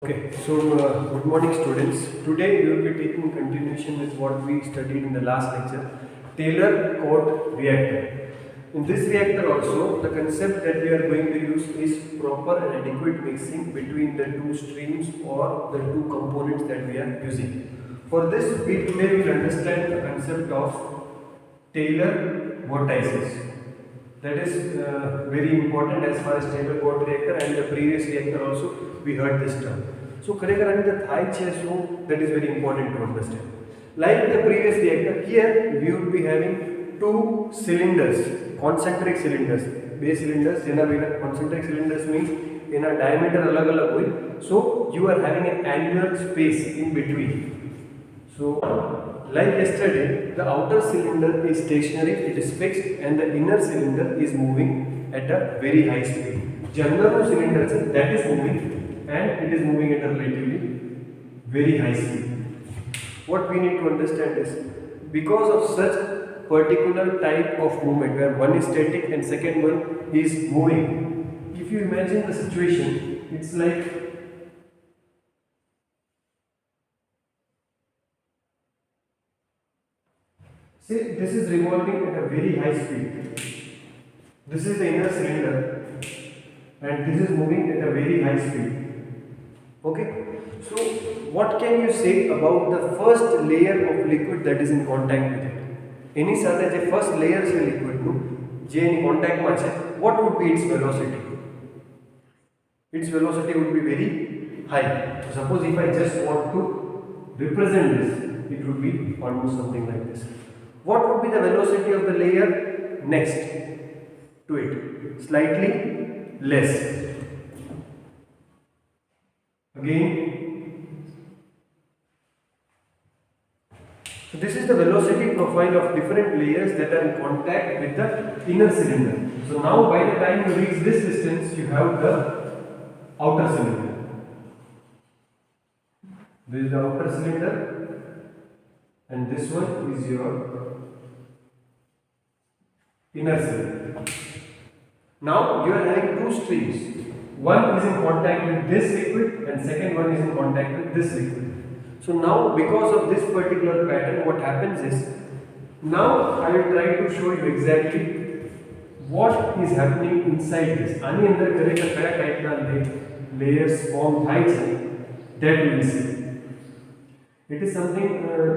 Okay, so good morning students. Today we will be taking continuation with what we studied in the last lecture, Taylor-Couette reactor. In this reactor also, the concept that we are going to use is proper and adequate mixing between the two streams or the two components that we are using. For this, we today will understand the concept of Taylor vortices. That is very important as far as Taylor-Couette reactor and the previous reactor also we heard this term. So ખરેખર the થાય છે શું, that is very important to understand. Like the previous reactor, here we would be having two cylinders, concentric cylinders. બે cylinders જેના બેના concentric cylinders means એના diameter અલગ-અલગ હોય. So you are having an annular space in between. So like yesterday, the outer cylinder is stationary, it is fixed, and the inner cylinder is moving at a very high speed. General cylinder that is moving, and it is moving at a relatively very high speed. What we need to understand is, because of such particular type of movement where one is static and second one is moving, if you imagine the situation, it's like say this is revolving at a very high speed. This is the inner cylinder and this is moving at a very high speed. Okay, so what can you say about the first layer of liquid that is in contact with it? Any સાથે જે first layer છે liquid નું જે એની contact માં છે, what would be its velocity? Its velocity would be very high. So suppose if I just want to represent this, it would be almost something like this. What would be the velocity of the layer next to it? Slightly less. Again, so this is the velocity profile of different layers that are in contact with the inner cylinder. So now by the time you reach this distance, you have the outer cylinder. This is the outer cylinder and this one is your inner cylinder. Now you are having two streams. One is in contact with this liquid and second one is in contact with this liquid. So now because of this particular pattern, what happens is, now I will try to show you exactly what is happening inside this. આની અંદર ખરેખર કયા ટાઈપના layers form થાય છે, that we will see. It is something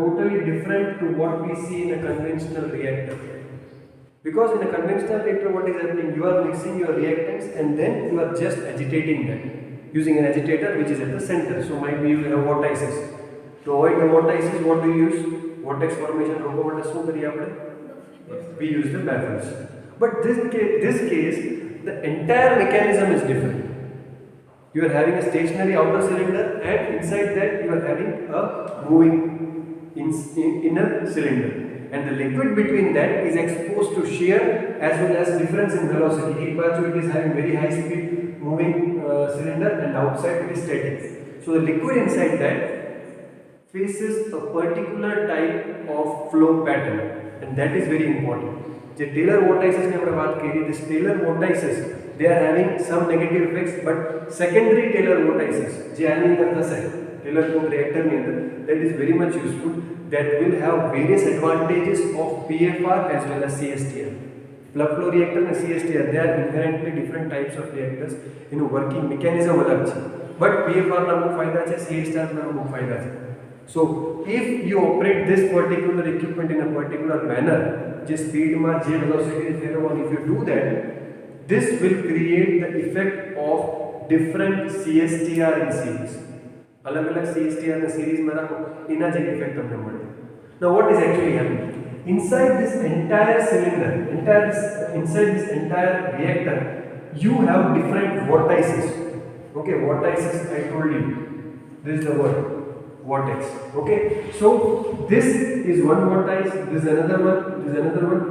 totally different to what we see in a conventional reactor. Because in a conventional reactor, what is happening? You are mixing your reactants and then you are just agitating them using an agitator which is at the center. So might be you will have vortices. To avoid the vortices, what do you use? Vortex formation. We use the baffles. But this case, the entire mechanism is different. You are having a stationary outer cylinder and inside that you are having a moving inner cylinder. And the liquid between that is exposed to shear as well as difference in velocity. Ek baju it is having very high speed moving cylinder and outside it is static. So the liquid inside that faces a particular type of flow pattern, and that is very important. The Taylor vortices ne apne baat kari, this Taylor vortices, they are having some negative effects, but secondary Taylor vortices je aani andar thase Taylor-Couette reactor ni andar, that is very much useful, that will have various advantages of PFR as well as CSTR. Plug flow reactor and CSTR, they are inherently different types of reactors. Working mechanism alag છે, but PFR ના અમુક ફાયદા છે, CSTR ના અમુક ફાયદા છે. So if you operate this particular equipment in a particular manner, જે સ્પીડમાં જે velocity ફેરવવાની, if you do that, this will create the effect of different CSTR in series. अलग-अलग CSTR in series में रखो, इना जे effect તમને મળે. Now what is actually happening? Inside this entire cylinder, inside this entire reactor, you have different vortices. Okay, vortices I told you. This is the word, vortex. Okay, so this is one vortex, this is another one, this is another one.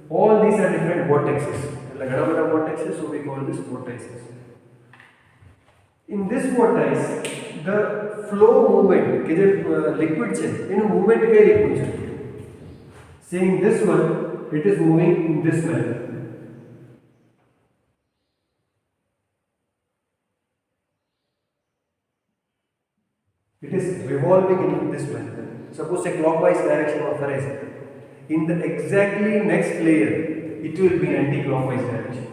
All these are different vortexes. Like ઘણા બધા vortexes, so we call this vortices. In this vortex, the flow movement કે જે liquid છે એનું movement કઈ રીતનું છે? Saying this one, it is moving in this manner. It is revolving in this manner. Suppose a clockwise direction of horizon. In the exactly next layer, it will be anti-clockwise direction.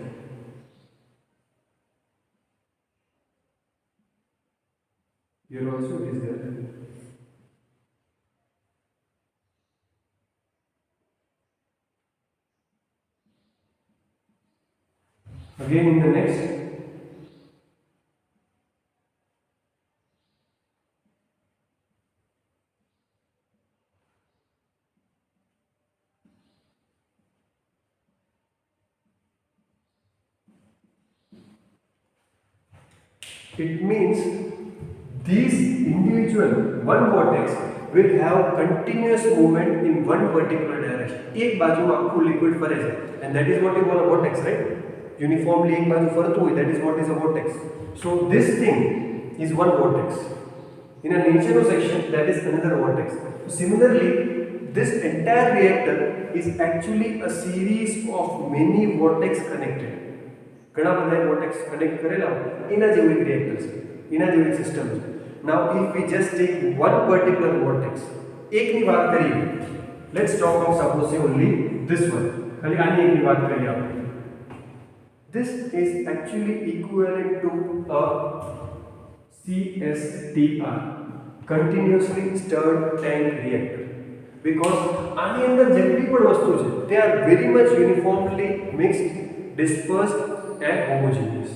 Here also it is there. Again in the next. It means these individual one vortex will have continuous movement in one particular direction. एक बाजू में आपको liquid फरे है, and that is what you call a vortex, right? Uniformly एक बाजू फरतो हुई, that is what is a vortex. So this thing is one vortex. In a natural section, that is another vortex. So similarly, this entire reactor is actually a series of many vortex connected. ઘણા બધા vortex connect કરેલા એના જેવું એક reactor છે, એના જેવું એક system છે. Now if we just take one particular vortex, એકની વાત કરીએ, let's talk of suppose only this one, ખાલી આની એકની વાત કરીએ આપણે. This is actually equivalent to a CSTR, continuously stirred tank reactor, because આની અંદર જેટલી પણ વસ્તુ છે they are very much uniformly mixed, dispersed and homogeneous.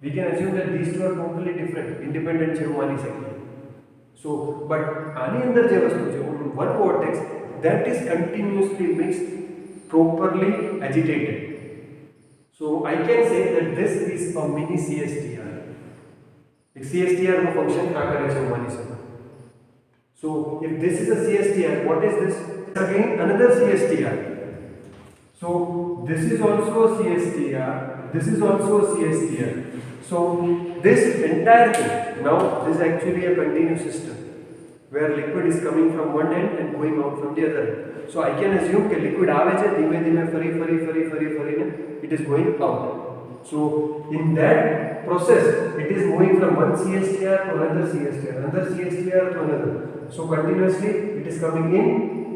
We can assume that these two are completely different, independent છે એવું માની શકીએ. So but આની અંદર જે વસ્તુ છે one vortex that is continuously mixed, properly agitated. So I can say that this is a mini CSTR. એક CSTR નું ફંક્શન આ કરે છે એવું માની શકો. So if this is a CSTR, what is this? Again another CSTR. So this is also a CSTR, this is also a CSTR. So this entire thing, now this is actually a continuous system where liquid is coming from one end and going out from the other end. So I can assume that liquid આવે છે ધીમે ધીમે ફરીને it is going out. So in that process it is moving from one CSTR to another CSTR, another CSTR to another. So continuously it is coming in,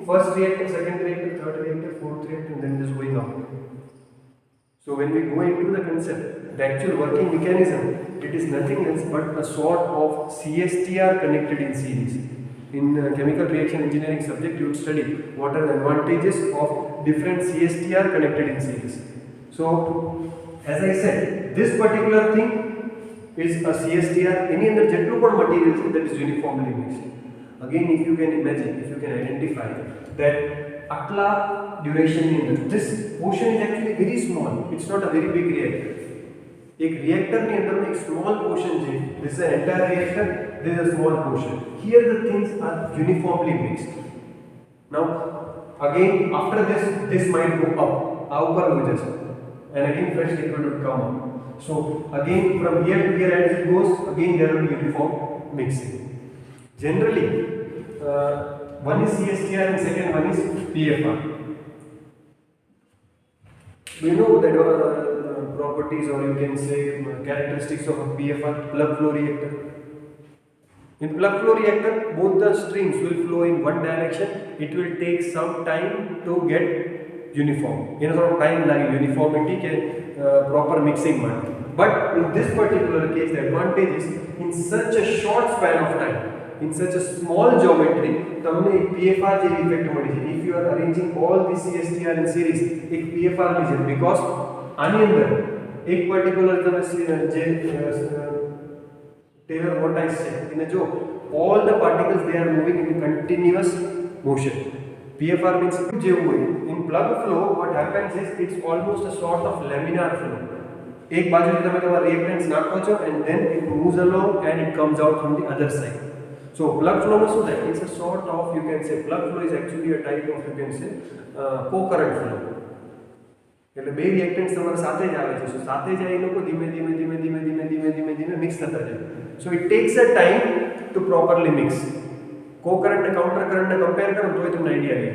first reactor, second reactor, third reactor, fourth reactor, and then it is going out. So when we go into the concept, the actual working mechanism, it is nothing else but a sort of CSTR connected in series. In chemical reaction engineering subject, you would study what are the advantages of different CSTR connected in series. So as I said, this particular thing is a CSTR. Any other jetlu but materials that is uniformly mixed. Again, if you can imagine, if you can identify that atla duration in this portion is actually very small. It's not a very big reactor. एक reactor के अंदर में एक small portion है. This is an entire reactor. This is a small portion. Here the things are uniformly mixed. Now again after this might go up. ऊपर हो जाए. And again fresh liquid would come up. So again from here to here as it goes, again there will be uniform mixing. Generally, one is CSTR and second one is PFR. We know that properties, or you can say characteristics of a PFR, plug flow reactor. In plug flow reactor, both the streams will flow in one direction. It will take some time to get uniform. You know, sort of time like uniformity के proper mixing माने. But in this particular case, the advantage is in such a short span of time, in such a small geometry, તમને એક PFR જેવી effect મળી છે. If you are arranging all the CSTR in series, એક PFR ની જેમ, because આની અંદર એક particular તમે જે Taylor vortex છે એને જો, all the particles they are moving in continuous motion. PFR means જેવું હોય. In plug flow, what happens is it's almost a sort of laminar flow. એક બાજુથી તમે તમારા reactants નાખો છો and then it moves along and it comes out from the other side. So plug flow માં શું થાય? It's a sort of, you can say, plug flow is actually a type of, you can say, co-current flow. એટલે બે reactants તમારા સાથે જ આવે છે. So સાથે જ એ લોકો ધીમે ધીમે મિક્સ થતા જાય. So it takes a time to properly mix. Co-current ને counter current ને compare કરો તો તમને આઈડિયા આવે.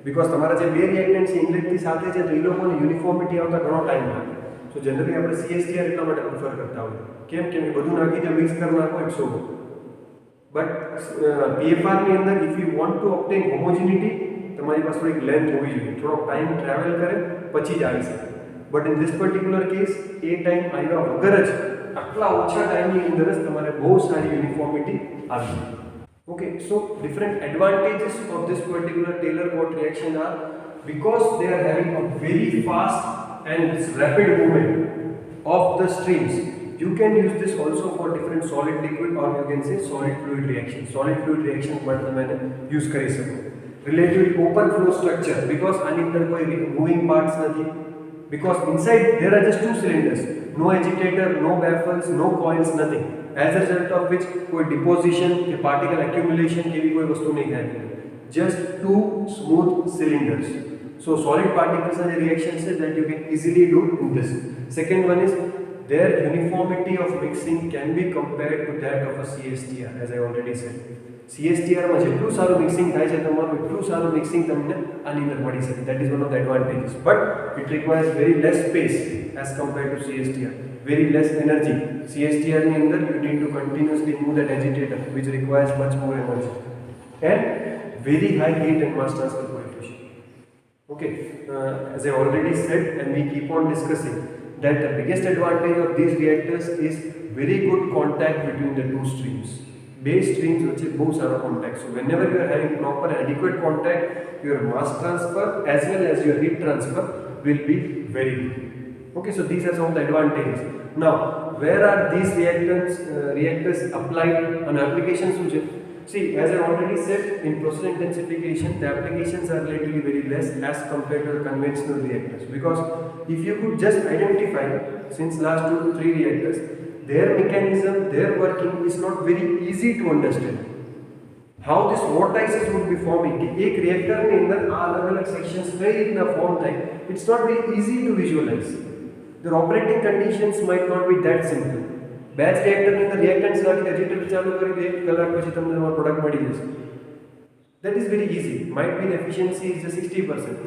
Because તમારા જે બે reactants છે ઇનલેટથી સાથે છે તો એ લોકોને યુનિફોર્મિટી આવતા ઘણો ટાઈમ લાગે. So generally આપણે CSTR એટલા માટે પ્રિફર કરતા હોય. કેમ કે બધું નાખી દે, મિક્સ કરી નાખો, ઇટ્સ ઓવર. બટ PFR ની અંદર if you want to obtain homogeneity તમારી પાસે થોડીક લેન્થ હોવી જોઈએ, થોડો ટાઈમ ટ્રાવેલ કરે પછી જ આવી શકે. But in this particular case A time આવ્યા વગર જ આટલા ઓછા ટાઈમની અંદર જ તમારે બહુ સારી યુનિફોર્મિટી આવી જાય. Okay, so different advantages of this particular Taylor-Couette reaction are because they are having a very fast and rapid movement of the streams. You can use this also for different solid liquid or you can say solid fluid reaction. Solid fluid reaction but the मैंने use करी सकूँ. Relatively open flow structure because આની અંદર કોઈ moving parts નથી. Because inside there are just two cylinders, no agitator, no baffles, no coils, nothing. As a result of which कोई deposition या particle accumulation की भी कोई वस्तु नहीं है. Just two smooth cylinders. So solid particles are the reactions that you can easily do in this. Second one is their uniformity of mixing can be compared to that of a CSTR, as I already said. CSTR માં જેટલું સારું mixing થાય છે તમારું એટલું સારું mixing તમને આની અંદર મળી શકે. That is one of the advantages. But it requires very less space as compared to CSTR. Very less energy. CSTR ની અંદર you need to continuously move that agitator, which requires much more energy. And very high heat and mass transfer coefficient. Okay, as I already said and we keep on discussing that the biggest advantage of these reactors is very good contact between the two streams. Base streams which is both are contact. So whenever you are having proper and adequate contact, your mass transfer as well as your heat transfer will be very good. Okay, so these are some of the advantages. Now, where are these reactors applied on applications? See, as I already said, in process intensification, the applications are relatively very less as compared to the conventional reactors. Because if you could just identify, since last 2 to 3 reactors, their mechanism, their working is not very easy to understand. How this vortices would be forming. एक reactor में अंदर अलग-अलग sections कई इतना form થાય. It's not very easy to visualize. Their operating conditions might not be that simple. Batch reactor ની અંદર reactants લાગી agitator ચાલુ કરી દે 1 કલાક પછી તમને તમારો પ્રોડક્ટ મળી જશે. That is very easy. Might be the efficiency is just 60%.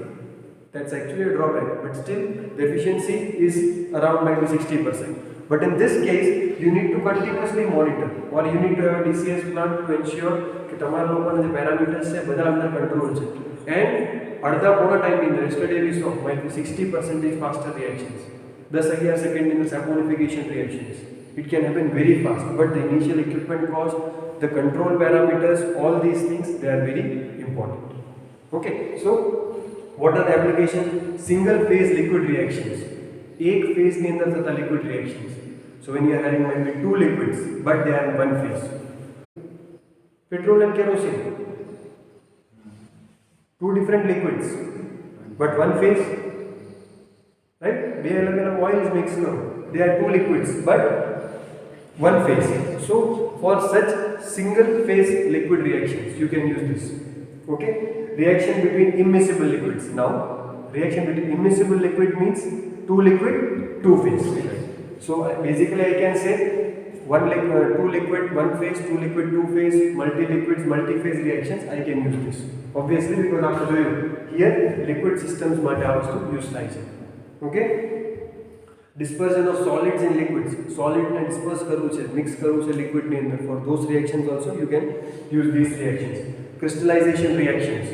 That's actually a drawback. But still the efficiency is around maybe 60%. But in this case, you need to continuously monitor or you need to have a DCS plant to ensure कि તમારા લોકોના જે parameters છે બધા અંદર control છે. And અડધા પોણા ટાઈમ ની અંદર yesterday we saw might be 60% faster reactions. 10-11 second ની અંદર saponification reactions. It can happen very fast, but the initial equipment cost, the control parameters, all these things, they are very important. Okay, so what are the applications? Single phase liquid reactions. एक phase ની અંદર થતા liquid reactions. So when you are having maybe 2 liquids, but they are in one phase. Petrol and kerosene. 2 different liquids, but one phase. Right? They are like oils mixed now. They are 2 liquids, but one phase. So for such single phase liquid reactions, you can use this. Okay? Reaction between immiscible liquids. Now, reaction between immiscible liquid means 2 liquid, 2 phase. So basically I can say 2 liquid, 1 phase, 2 liquid, 2 phase, multi-liquids, multi-phase reactions, I can use this. Obviously because after here liquid systems માટે આ વસ્તુ use થાય છે. Okay? Dispersion of solids in liquids. Solid ને disperse કરવું છે, mix કરવું છે liquid ની અંદર. For those reactions also you can use these reactions. Crystallization reactions.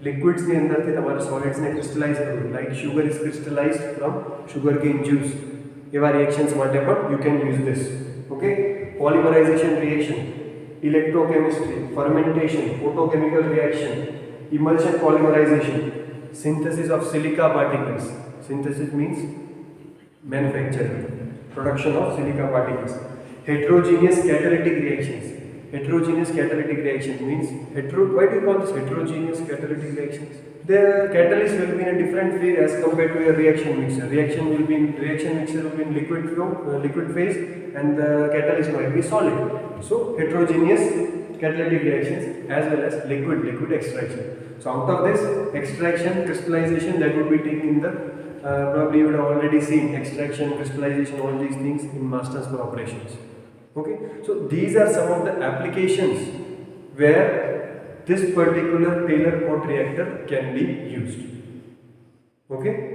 Liquids ની અંદરથી તમારે solids ને crystallize કરવું. Like sugar is crystallized from sugarcane juice. એવા reactions માટે પણ you can use this. Okay? Polymerization reaction, electrochemistry, fermentation, photochemical reaction, emulsion polymerization, synthesis of silica particles. Synthesis means manufacturing, production of silica particles. Heterogeneous catalytic reactions. Heterogeneous catalytic reaction means why do you call this heterogeneous catalytic reactions? The catalyst will be in a different phase as compared to a reaction mixer. Reaction mixer will be in liquid phase, and the catalyst might be solid. So heterogeneous catalytic reactions as well as liquid extraction. So out of this extraction, crystallization, that would be taken in the probably you would have already seen extraction, crystallization, all these things in mass transfer operations. Okay, so these are some of the applications where this particular Taylor-Couette reactor can be used. Okay.